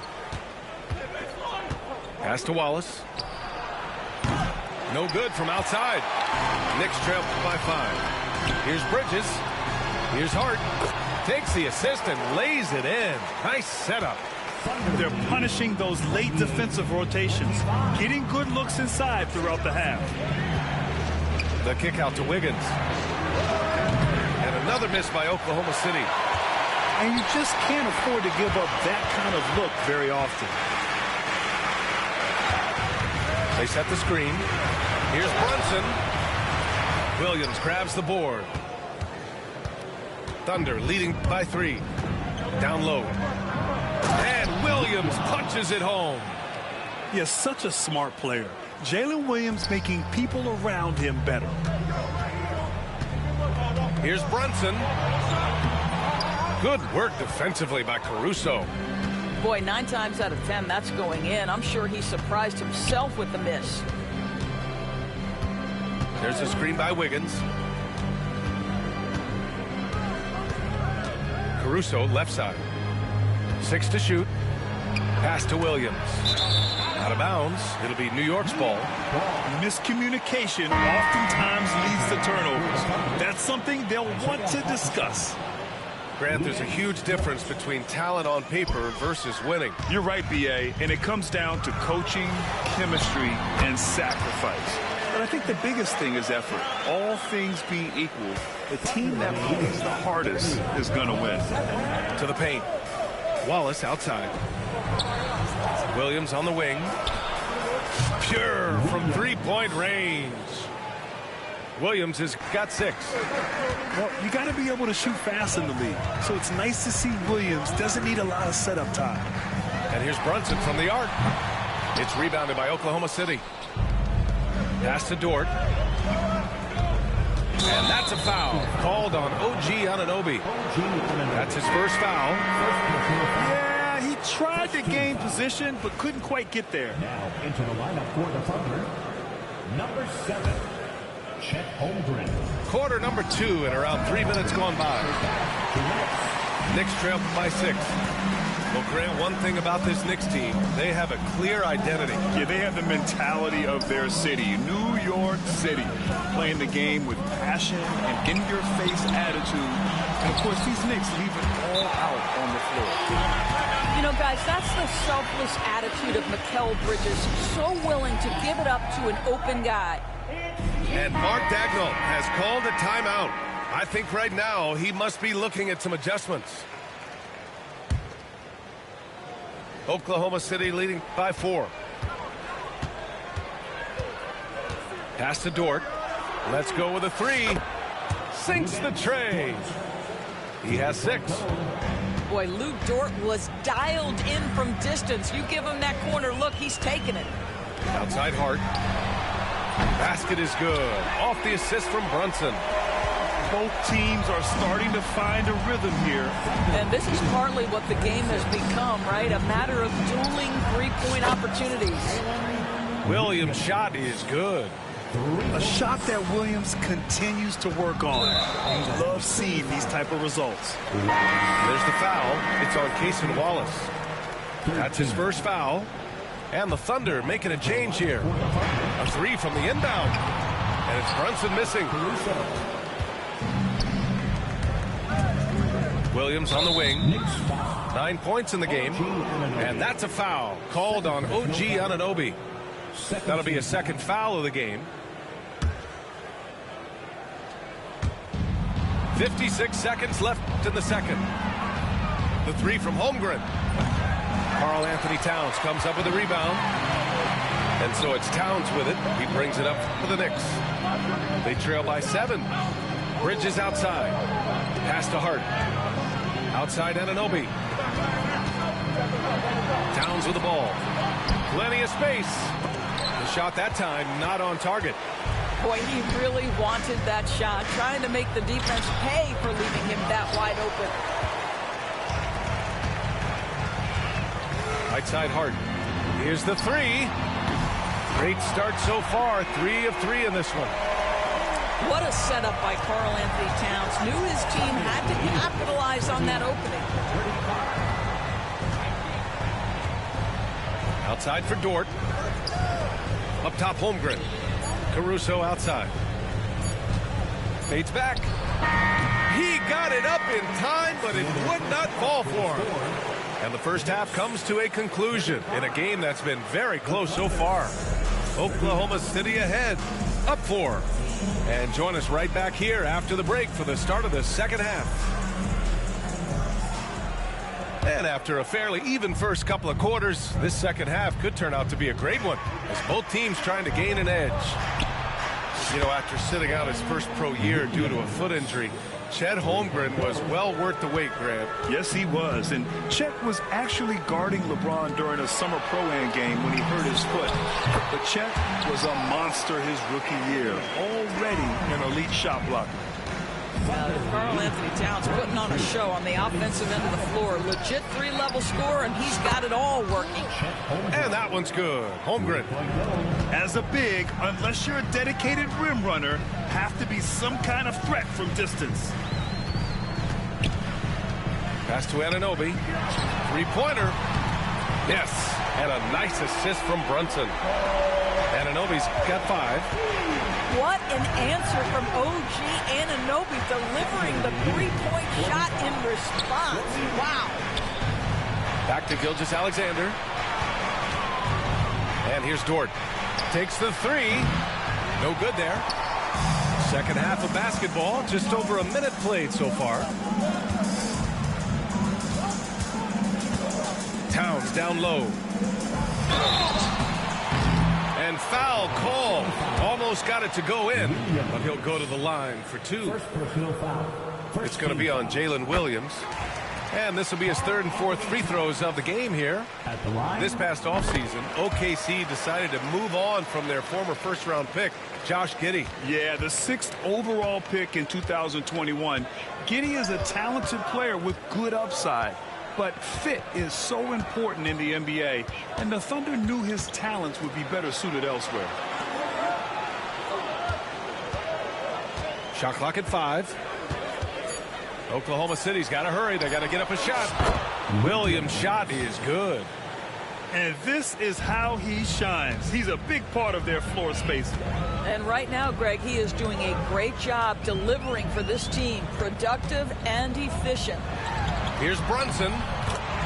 Pass to Wallace. No good from outside. Knicks trail by 5. Here's Bridges. Here's Hart. Takes the assist and lays it in. Nice setup. They're punishing those late defensive rotations, getting good looks inside throughout the half. The kick out to Wiggins. And another miss by Oklahoma City. And you just can't afford to give up that kind of look very often. They set the screen. Here's Brunson. Williams grabs the board. Thunder leading by 3. Down low. And Williams punches it home. He is such a smart player. Jalen Williams making people around him better. Here's Brunson. Good work defensively by Caruso. Boy, 9 times out of 10, that's going in. I'm sure he surprised himself with the miss. There's a screen by Wiggins. Caruso left side. 6 to shoot. Pass to Williams. Out of bounds. It'll be New York's ball. Miscommunication oftentimes leads to turnovers. That's something they'll want to discuss. Grant, there's a huge difference between talent on paper versus winning. You're right, B.A., and it comes down to coaching, chemistry, and sacrifice. But I think the biggest thing is effort. All things being equal, the team that plays the hardest is going to win. To the paint. Wallace outside. Williams on the wing. Pure from three-point range. Williams has got 6. Well, you got to be able to shoot fast in the league. So it's nice to see Williams doesn't need a lot of setup time. And here's Brunson from the arc. It's rebounded by Oklahoma City. Pass to Dort. And that's a foul called on OG Anunoby. That's his first foul. Yeah, he tried to gain position, but couldn't quite get there. Now into the lineup for the Thunder, number 7, Chet Holmgren. Quarter number 2 and around 3 minutes gone by. Knicks trail by 6. Well, Grant, one thing about this Knicks team, they have a clear identity. Yeah, they have the mentality of their city, New York City, playing the game with passion and in-your-face attitude. And, of course, these Knicks leave it all out on the floor. You know, guys, that's the selfless attitude of Mikal Bridges, so willing to give it up to an open guy. And Mark Daigneault has called a timeout. I think right now he must be looking at some adjustments. Oklahoma City leading by 4. Pass to Dort. Let's go with a 3. Sinks the tray. He has 6. Boy, Lou Dort was dialed in from distance. You give him that corner look, he's taking it. Outside Hart. Basket is good. Off the assist from Brunson. Both teams are starting to find a rhythm here. And this is partly what the game has become, right? A matter of dueling three-point opportunities. Williams' shot is good. A shot that Williams continues to work on. You love seeing these type of results. There's the foul. It's on Cason Wallace. That's his first foul. And the Thunder making a change here. A 3 from the inbound. And it's Brunson missing. Williams on the wing. 9 points in the game. And that's a foul called on OG Anunoby. That'll be a second foul of the game. 56 seconds left in the second. The 3 from Holmgren. Karl Anthony Towns comes up with a rebound. And so it's Towns with it. He brings it up for the Knicks. They trail by 7. Bridges outside. Pass to Hart. Outside Anunoby. Towns with the ball. Plenty of space. The shot that time not on target. Boy, he really wanted that shot, trying to make the defense pay for leaving him that wide open. Right side Hart. Here's the 3. Great start so far. 3 of 3 in this one. What a setup by Karl Anthony Towns. Knew his team had to capitalize on that opening. Outside for Dort. Up top, Holmgren. Caruso outside. Fades back. He got it up in time, but it would not fall for him. And the first half comes to a conclusion in a game that's been very close so far. Oklahoma City ahead, up 4. And join us right back here after the break for the start of the second half. And after a fairly even first couple of quarters, this second half could turn out to be a great one as both teams trying to gain an edge. You know, after sitting out his first pro year due to a foot injury, Chet Holmgren was well worth the wait, Grant. Yes, he was. And Chet was actually guarding LeBron during a summer Pro-Am game when he hurt his foot. But Chet was a monster his rookie year, already an elite shot blocker. Karl Anthony Towns putting on a show on the offensive end of the floor. Legit 3-level score, and he's got it all working. And that one's good. Holmgren. As a big, unless you're a dedicated rim runner, have to be some kind of threat from distance. Pass to Anunoby. Three-pointer. Yes. And a nice assist from Brunson. Anunoby's got 5. What an answer from OG Anunoby, delivering the three-point shot in response. Wow. Back to Gilgeous-Alexander. And here's Dort. Takes the 3. No good there. Second half of basketball. Just over a minute played so far. Towns down low. And foul call. Almost got it to go in, but he'll go to the line for 2. It's going to be on Jalen Williams. And this will be his 3rd and 4th free throws of the game here. This past offseason, OKC decided to move on from their former first-round pick, Josh Giddey. Yeah, the 6th overall pick in 2021. Giddey is a talented player with good upside. But fit is so important in the NBA, and the Thunder knew his talents would be better suited elsewhere. Shot clock at 5. Oklahoma City's got to hurry. They got to get up a shot. Williams' shot is good. And this is how he shines. He's a big part of their floor spacing. And right now, Greg, he is doing a great job delivering for this team. Productive and efficient. Here's Brunson.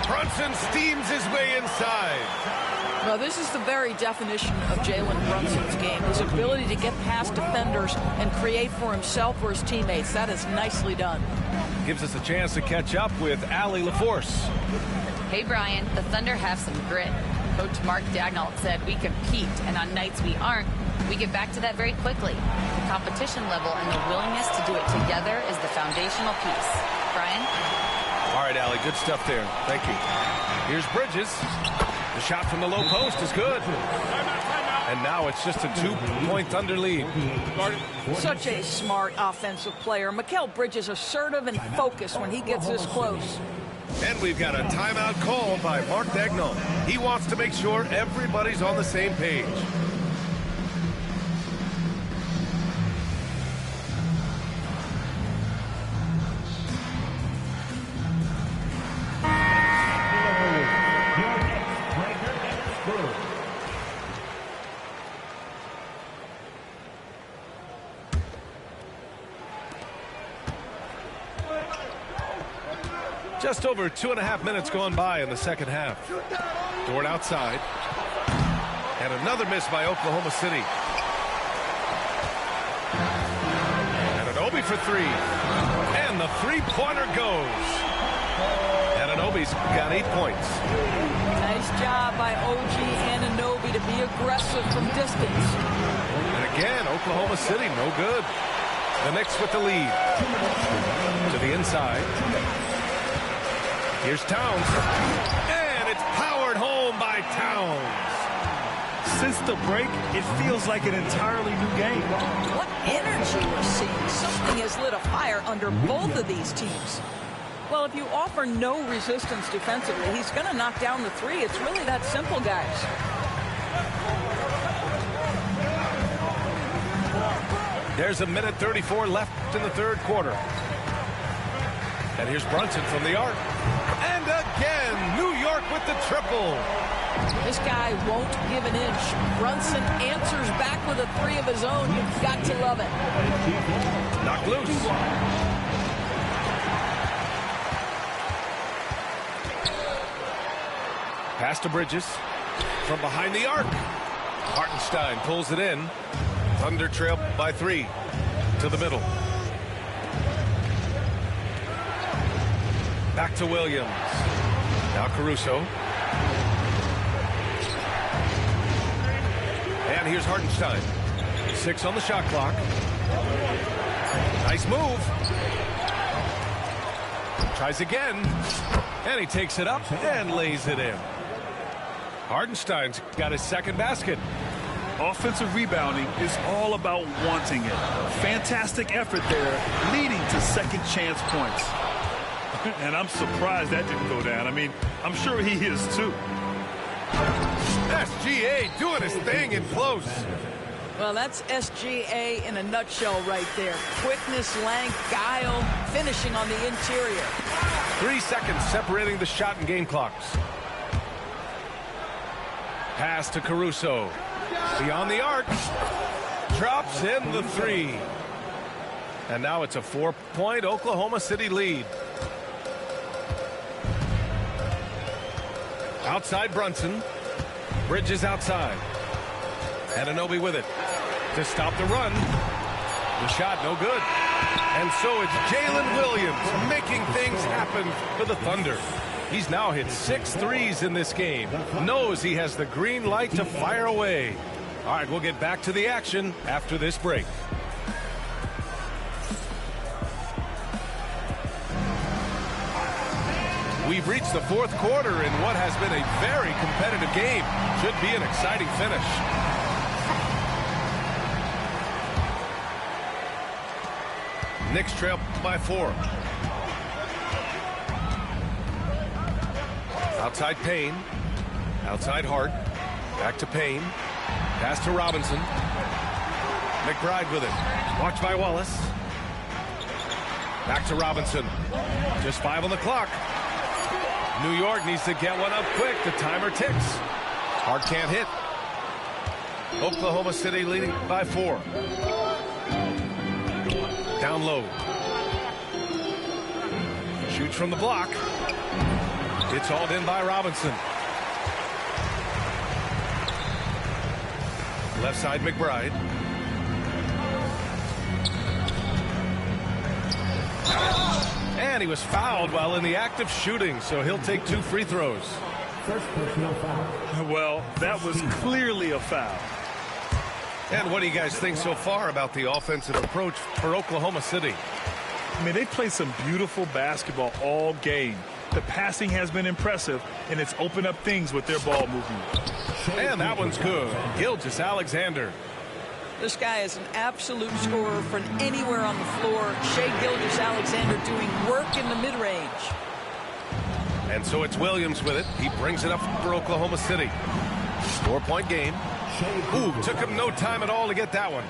Brunson steams his way inside. Well, this is the very definition of Jalen Brunson's game. His ability to get past defenders and create for himself or his teammates. That is nicely done. Gives us a chance to catch up with Allie LaForce. Hey, Brian, the Thunder have some grit. Coach Mark Daigneault said we compete, and on nights we aren't, we get back to that very quickly. The competition level and the willingness to do it together is the foundational piece. Brian? All right, Allie, good stuff there. Thank you. Here's Bridges. The shot from the low post is good. And now it's just a 2-point Thunder lead. Such a smart offensive player. Mikal Bridges assertive and focused when he gets this close. And we've got a timeout called by Mark Daigneault. He wants to make sure everybody's on the same page. Just over 2.5 minutes gone by in the second half. Dort outside. And another miss by Oklahoma City. Anunoby for 3. And the three-pointer goes. Anunoby's got 8 points. Nice job by OG Anunoby to be aggressive from distance. And again, Oklahoma City, no good. The Knicks with the lead. To the inside. Here's Towns. And it's powered home by Towns. Since the break, it feels like an entirely new game. What energy we're seeing. Something has lit a fire under both of these teams. Well, if you offer no resistance defensively, he's going to knock down the 3. It's really that simple, guys. There's 1:34 left in the third quarter. And here's Brunson from the arc. And again, New York with the triple. This guy won't give an inch. Brunson answers back with a three of his own. You've got to love it. Knocked loose. Pass to Bridges. From behind the arc. Hartenstein pulls it in. Thunder trail by 3 to the middle. Back to Williams. Now Caruso. And here's Hartenstein. 6 on the shot clock. Nice move. Tries again. And he takes it up and lays it in. Hartenstein's got his second basket. Offensive rebounding is all about wanting it. Fantastic effort there, leading to second chance points. And I'm surprised that didn't go down. I mean, I'm sure he is too. SGA doing his thing in close. Well, that's SGA in a nutshell right there. Quickness, length, guile, finishing on the interior. 3 seconds separating the shot and game clocks. Pass to Caruso. Beyond the arc. Drops in the 3. And now it's a 4-point Oklahoma City lead. Outside Brunson. Bridges outside. Anunoby with it. To stop the run. The shot no good. And so it's Jalen Williams making things happen for the Thunder. He's now hit 6 threes in this game. Knows he has the green light to fire away. All right, we'll get back to the action after this break. We've reached the 4th quarter in what has been a very competitive game. Should be an exciting finish. Knicks trail by 4. Outside Payne. Outside Hart. Back to Payne. Pass to Robinson. McBride with it. Watched by Wallace. Back to Robinson. Just 5 on the clock. New York needs to get one up quick. The timer ticks. Hart can't hit. Oklahoma City leading by 4. Down low. Shoots from the block. It's hauled in by Robinson. Left side McBride. And he was fouled while in the act of shooting, so he'll take 2 free throws. First personal foul. Well, that was clearly a foul. And what do you guys think so far about the offensive approach for Oklahoma City? I mean, they've played some beautiful basketball all game. The passing has been impressive, and it's opened up things with their ball movement. And that one's good. Gilgeous-Alexander. This guy is an absolute scorer from anywhere on the floor. Shai Gilgeous-Alexander doing work in the mid-range. And so it's Williams with it. He brings it up for Oklahoma City. 4-point game. Ooh, took him no time at all to get that one.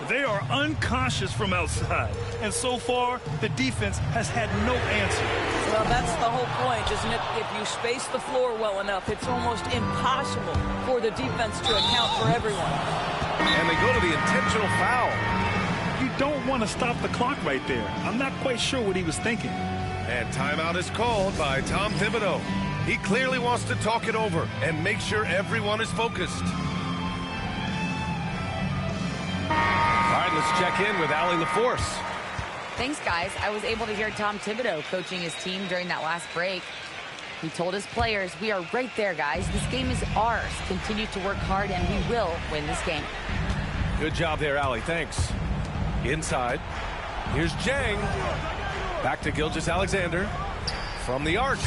They are unconscious from outside, and so far the defense has had no answer. Well, that's the whole point, isn't it? If you space the floor well enough, it's almost impossible for the defense to account for everyone. And they go to the intentional foul. You don't want to stop the clock right there. I'm not quite sure what he was thinking. And timeout is called by Tom Thibodeau. He clearly wants to talk it over and make sure everyone is focused. All right, let's check in with Allie LaForce. Thanks, guys. I was able to hear Tom Thibodeau coaching his team during that last break. He told his players, we are right there, guys. This game is ours. Continue to work hard, and we will win this game. Good job there, Allie. Thanks. Inside. Here's Jang. Back to Gilgeous-Alexander. From the arc.